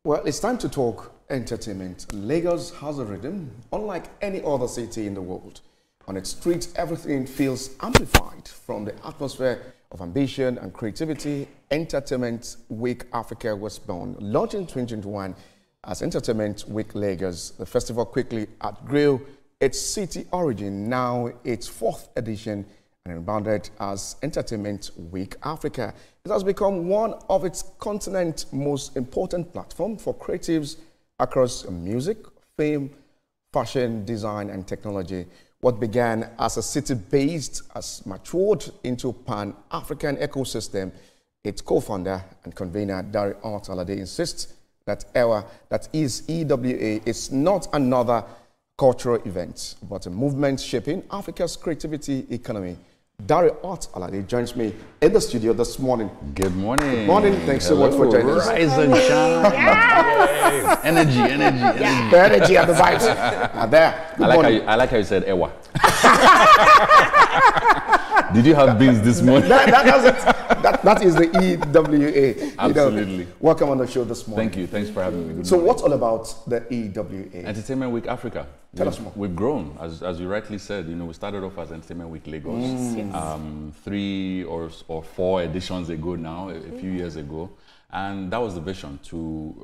Well, it's time to talk entertainment. Lagos has a rhythm unlike any other city in the world. On its streets, everything feels amplified from the atmosphere of ambition and creativity. Entertainment Week Africa was born, launched in 2021 as Entertainment Week Lagos. The festival quickly outgrew its city origin, now its fourth edition, and rebounded as Entertainment Week Africa. It has become one of its continent's most important platforms for creatives across music, film, fashion, design, and technology. What began as a city-based has matured into a pan-African ecosystem. Its co-founder and convener, Darey Art Alade, insists that EWA is not another cultural event, but a movement shaping Africa's creativity economy. Darey Art Alade joins me in the studio this morning. Good morning. Good morning. Thanks so much for joining us. Rise and shine. Yes. Energy. The energy and the vibes are there. I like how you said Ewa. Did you have beans this morning? That is the EWA. Absolutely. You know, welcome on the show this morning. Thank you. Thanks for having me. Good so morning. What's all about the EWA? Entertainment Week Africa. Tell us more. We've grown, as you rightly said. We started off as Entertainment Week Lagos, 3 or 4 editions ago now, a few years ago, and that was the vision to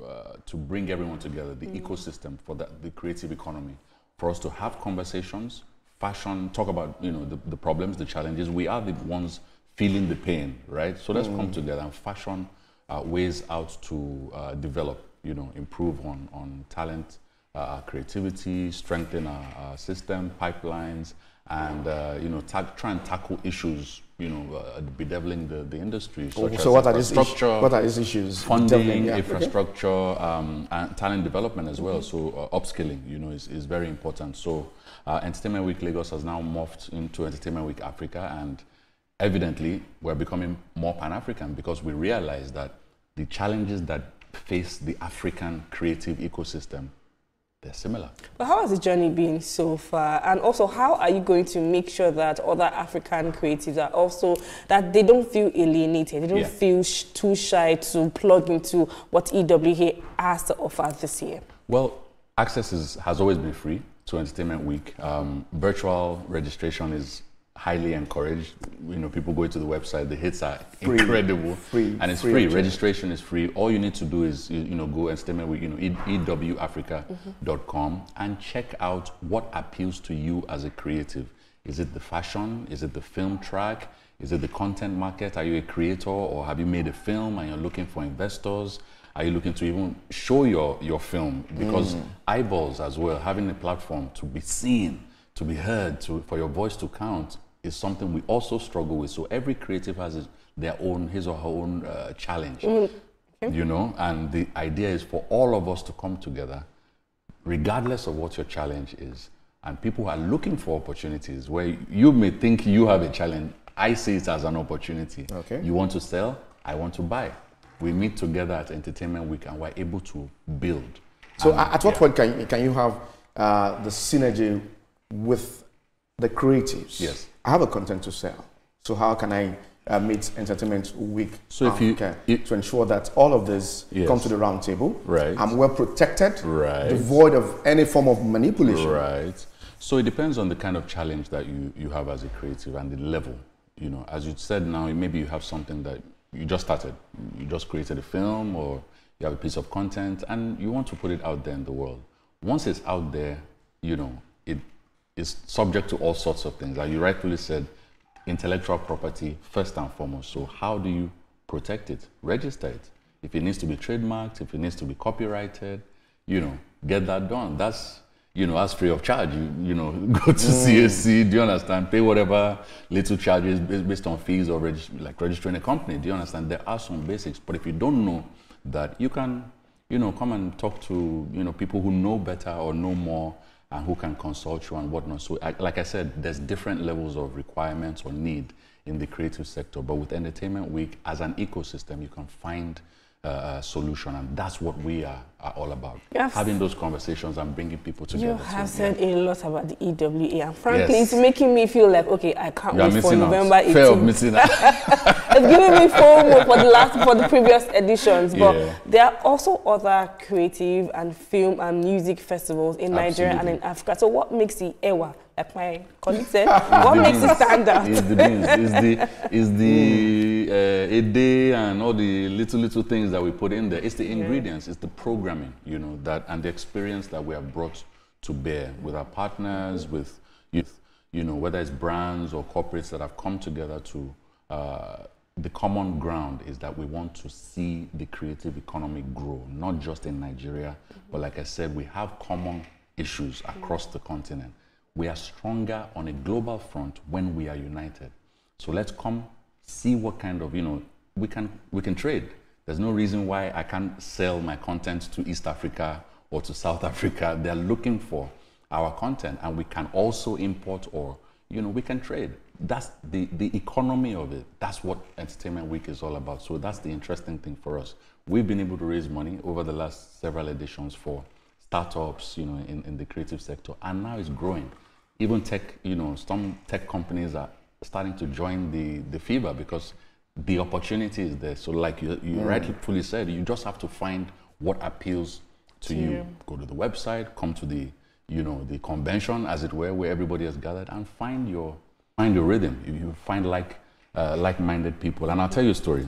bring everyone together, the ecosystem for the creative economy, for us to have conversations, fashion, talk about the problems, the challenges. We are the ones feeling the pain, right? So let's come together and fashion ways out to develop, improve on talent. Creativity, strengthen our system, pipelines, and try and tackle issues, bedeviling the industry. So what are these issues? Funding, infrastructure, and talent development as well. So upskilling, is very important. So Entertainment Week Lagos has now morphed into Entertainment Week Africa, and evidently we're becoming more Pan-African because we realize that the challenges that face the African creative ecosystem, they're similar. But how has the journey been so far? And also, how are you going to make sure that other African creatives are also, that they don't feel alienated, they don't feel too shy to plug into what EWA has to offer this year? Well, access has always been free to Entertainment Week. Virtual registration is highly encouraged. People go to the website, the hits are incredible, and it's free. Registration is free. All you need to do is go Entertainment Week, ewafrica.com, and check out what appeals to you as a creative. Is it the fashion? Is it the film track? Is it the content market? Are you a creator, or have you made a film and you're looking for investors? Are you looking to even show your film? Because eyeballs as well, having a platform to be seen, to be heard, for your voice to count, is something we also struggle with. So every creative has his or her own challenge, and the idea is for all of us to come together, regardless of what your challenge is. And people are looking for opportunities where you may think you have a challenge. I see it as an opportunity. Okay. You want to sell, I want to buy. We meet together at Entertainment Week and we're able to build. So at what point can you have the synergy with the creatives? Yes. I have a content to sell. So how can I meet Entertainment Week Africa to ensure that all of this come to the round table? Right. I'm well protected, right, devoid of any form of manipulation. Right. So it depends on the kind of challenge that you have as a creative and the level. As you said now, maybe you have something that you just started. You just created a film, or you have a piece of content and you want to put it out there in the world. Once it's out there, it is subject to all sorts of things. Like you rightfully said, intellectual property first and foremost. So how do you protect it? Register it. If it needs to be trademarked, if it needs to be copyrighted, get that done. That's, as free of charge. Go to CAC, do you understand? Pay whatever little charges based on fees or registering a company. Do you understand? There are some basics, but if you don't know that, you can, come and talk to, people who know better or know more, and who can consult you and whatnot. So like I said, there's different levels of requirements or need in the creative sector, but with Entertainment Week as an ecosystem, you can find solution, and that's what we are all about. Having those conversations and bringing people together. You have said a lot about the EWA, and frankly, it's making me feel like, okay, I can't wait for November 18th. Fear of missing out. It's giving me FOMO for the previous editions, but there are also other creative and film and music festivals in Nigeria and in Africa. So what makes the EWA, like my colleague said, what makes it stand out? It's the beans, it's the a day and all the little things that we put in there. It's the ingredients, it's the programming, you know, that and the experience that we have brought to bear with our partners, with youth, you know, whether it's brands or corporates that have come together to the common ground is that we want to see the creative economy grow, not just in Nigeria, but like I said, we have common issues across the continent. We are stronger on a global front when we are united. So let's come see what kind of, you know, we can trade. There's no reason why I can't sell my content to East Africa or to South Africa. They're looking for our content, and we can also import, or, you know, we can trade. That's the economy of it. That's what Entertainment Week is all about. So that's the interesting thing for us. We've been able to raise money over the last several editions for startups, you know, in the creative sector, and now it's growing. Even tech, you know, some tech companies are starting to join the fever because the opportunity is there. So like you rightfully said, you just have to find what appeals to you. Go to the website, come to the, you know, the convention, as it were, where everybody has gathered, and find your rhythm. You find like-minded people. And I'll tell you a story,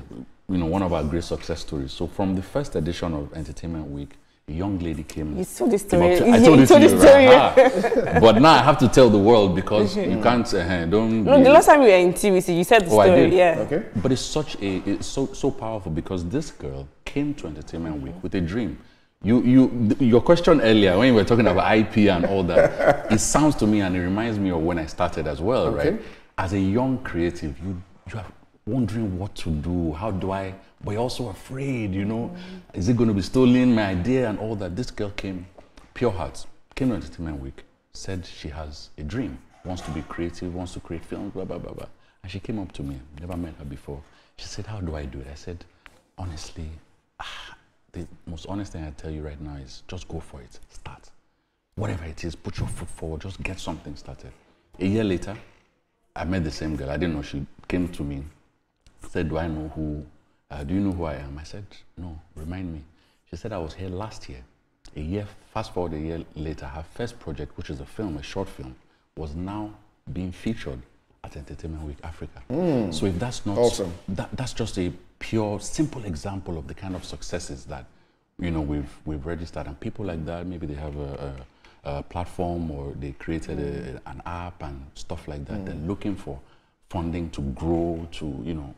you know, one of our great success stories. So from the first edition of Entertainment Week, a young lady came. You told the story. I told it to you, right? But now I have to tell the world because you can't. Don't. No, the last time we were in TVC, you said the story. I did. Yeah. Okay. But it's so powerful because this girl came to Entertainment Week with a dream. Your question earlier when you were talking about IP and all that, it sounds to me and it reminds me of when I started as well, right? As a young creative, you are wondering what to do. How do I? But you're also afraid, you know, is it going to be stolen, my idea and all that? This girl came, pure heart, came to Entertainment Week, said she has a dream, wants to be creative, wants to create films, blah, blah, blah, blah. And she came up to me, never met her before. She said, how do I do it? I said, honestly, the most honest thing I tell you right now is just go for it, start. Whatever it is, put your foot forward, just get something started. A year later, I met the same girl. I didn't know. She came to me, said, do you know who I am? I said, no, remind me. She said, I was here last year. Fast forward a year later, her first project, which is a film, a short film, was now being featured at Entertainment Week Africa. So if that's not awesome, that's just a pure, simple example of the kind of successes that, you know, we've registered. And people like that, maybe they have a platform or they created an app and stuff like that. They're looking for funding to grow, to, you know,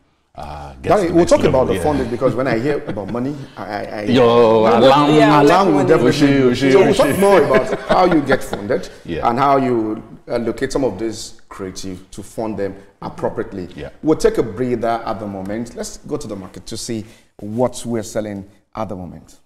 we'll talk about the funding, because when I hear about money, alarm will definitely. So we'll talk more about how you get funded and how you allocate some of this creative to fund them appropriately. We'll take a breather at the moment. Let's go to the market to see what we're selling at the moment.